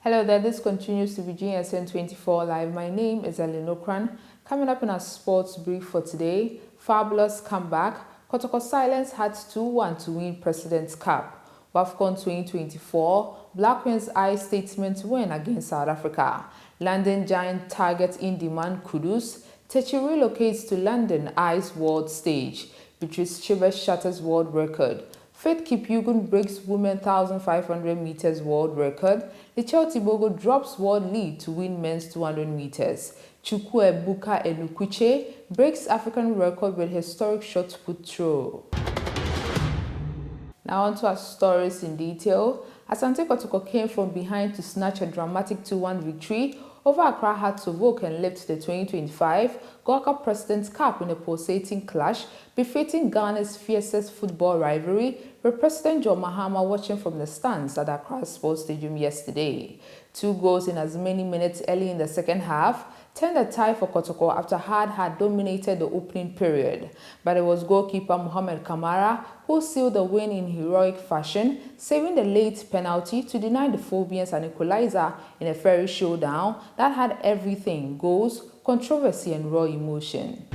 Hello there, this continues to be GSN 24 Live. My name is Elinokran. Coming up in our sports brief for today, fabulous comeback. Kotoko Silence had 2-1 to win President's Cup. WAFCON 2024, Black Queen's Eye statement win against South Africa. London Giant targets in-demand Kudus. Techi relocates to London Eye's world stage. Beatrice Chibes shatters world record. Faith Kipyegon breaks women 1,500 meters world record. Lichel Tibogo drops world lead to win men's 200 meters. Chukwu Ebuka Enukwiche breaks African record with historic shot put throw. Now on to our stories in detail. Asante Kotoko came from behind to snatch a dramatic 2-1 victory over Accra Hearts and lift the 2025 Gold Cup President's Cup in a pulsating clash, befitting Ghana's fiercest football rivalry, with President John Mahama watching from the stands at Accra Sports Stadium yesterday. 2 goals in as many minutes early in the second half turned the tie for Kotoko after had dominated the opening period. But it was goalkeeper Mohamed Kamara who sealed the win in heroic fashion, saving the late penalty to deny the Phobians an equalizer in a fiery showdown that had everything: goals, controversy and raw emotion.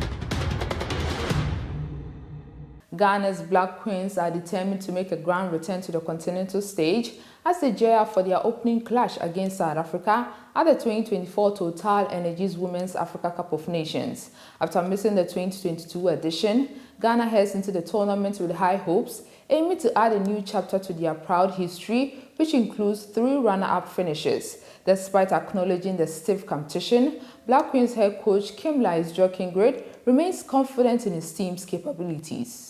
Ghana's Black Queens are determined to make a grand return to the continental stage as they gear up for their opening clash against South Africa at the 2024 Total Energies Women's Africa Cup of Nations. After missing the 2022 edition, Ghana heads into the tournament with high hopes, aiming to add a new chapter to their proud history, which includes 3 runner-up finishes. Despite acknowledging the stiff competition, Black Queens head coach Kimla Isjokingrid remains confident in his team's capabilities.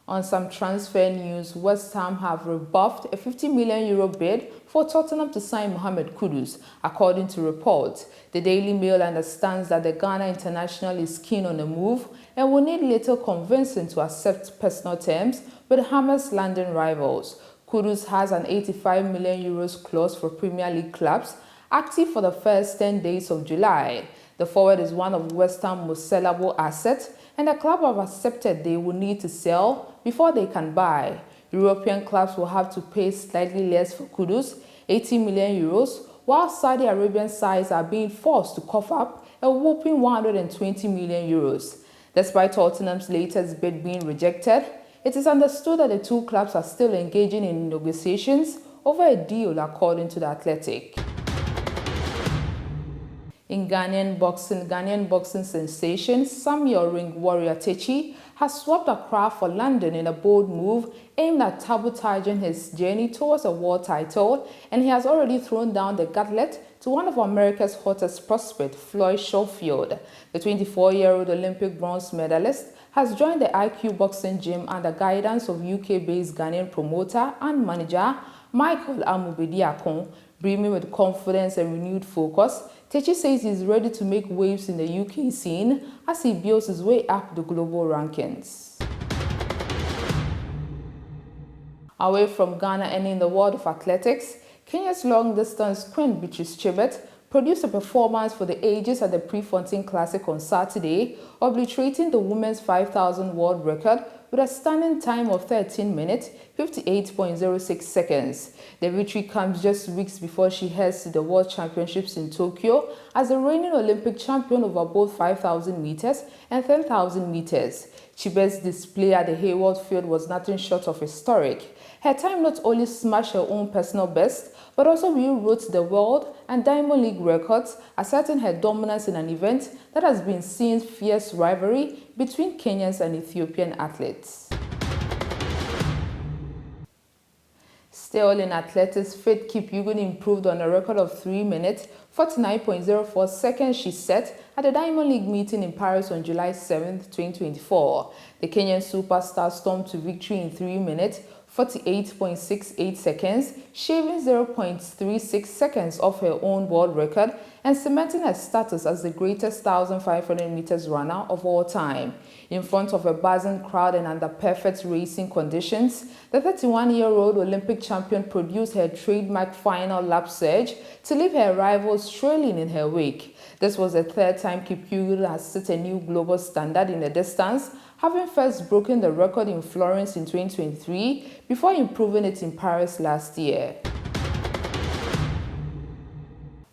On some transfer news, West Ham have rebuffed a €50 million bid for Tottenham to sign Mohammed Kudus, according to reports. The Daily Mail understands that the Ghana international is keen on the move and will need little convincing to accept personal terms with Hammers' London rivals. Kudus has an €85 million clause for Premier League clubs, active for the first 10 days of July. The forward is one of West Ham's most sellable assets, and the club have accepted they will need to sell before they can buy. European clubs will have to pay slightly less for Kudus, €80 million, while Saudi Arabian sides are being forced to cough up a whopping €120 million. Despite Tottenham's latest bid being rejected, it is understood that the 2 clubs are still engaging in negotiations over a deal, according to The Athletic. In Ghanaian boxing sensation Samuel Ring Warrior Techi has swapped Accra for London in a bold move aimed at sabotaging his journey towards a world title, and he has already thrown down the gauntlet to one of America's hottest prospects, Floyd Schofield. The 24-year-old Olympic bronze medalist has joined the IQ boxing gym under guidance of UK-based Ghanaian promoter and manager Michael Amubediakon. Brimming with confidence and renewed focus, Techi says he's ready to make waves in the UK scene as he builds his way up the global rankings. Away from Ghana and in the world of athletics, Kenya's long-distance queen Beatrice Chibes produced a performance for the ages at the Prefontaine Classic on Saturday, obliterating the women's 5,000 world record with a stunning time of 13 minutes, 58.06 seconds. The victory comes just weeks before she heads to the World Championships in Tokyo as the reigning Olympic champion over both 5,000 meters and 10,000 meters. Chibes' display at the Hayward Field was nothing short of historic. Her time not only smashed her own personal best, but also rewrote the world and Diamond League records, asserting her dominance in an event that has been seeing fierce rivalry between Kenyans and Ethiopian athletes. Still in athletics, Faith Kipyegon improved on a record of 3 minutes, 49.04 seconds she set at the Diamond League meeting in Paris on July 7, 2024. The Kenyan superstar stormed to victory in 3 minutes, 48.68 seconds, shaving 0.36 seconds off her own world record and cementing her status as the greatest 1,500 meters runner of all time. In front of a buzzing crowd and under perfect racing conditions, the 31-year-old Olympic champion produced her trademark final lap surge to leave her rivals trailing in her wake. This was the third time Kipchoge has set a new global standard in the distance, having first broken the record in Florence in 2023 before improving it in Paris last year.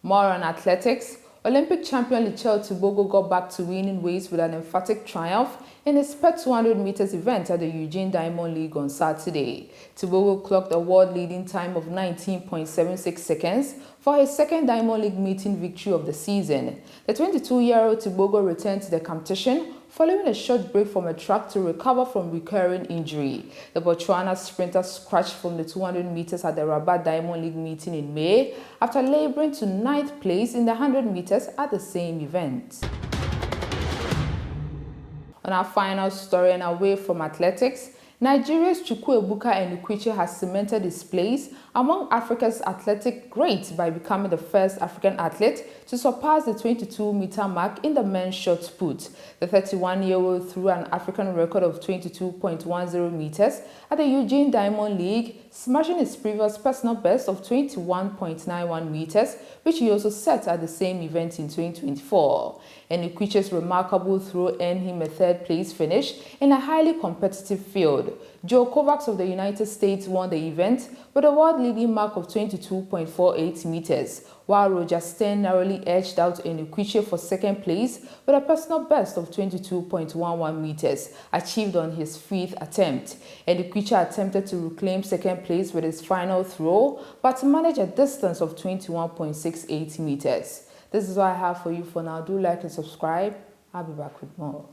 More on athletics. Olympic champion Lichel Tibogo got back to winning ways with an emphatic triumph in his PET 200 meters event at the Eugene Diamond League on Saturday. Tibogo clocked a world-leading time of 19.76 seconds for his second Diamond League meeting victory of the season. The 22-year-old Tibogo returned to the competition following a short break from a track to recover from recurring injury. The Botswana sprinter scratched from the 200 meters at the Rabat Diamond League meeting in May after laboring to 9th place in the 100 meters at the same event. On our final story and away from athletics, Nigeria's Chukwuebuka Enukwiche has cemented his place among Africa's athletic greats by becoming the first African athlete to surpass the 22-meter mark in the men's shot put. The 31-year-old threw an African record of 22.10 meters at the Eugene Diamond League, smashing his previous personal best of 21.91 meters, which he also set at the same event in 2024. Enukwiche's remarkable throw earned him a third-place finish in a highly competitive field. Joe Kovacs of the United States won the event with a world-leading mark of 22.48 meters, while Roger Stern narrowly edged out Enukwiche for second place with a personal best of 22.11 meters, achieved on his 5th attempt. Enukwiche attempted to reclaim second place with his final throw, but managed a distance of 21.68 meters. This is what I have for you for now. Do like and subscribe. I'll be back with more.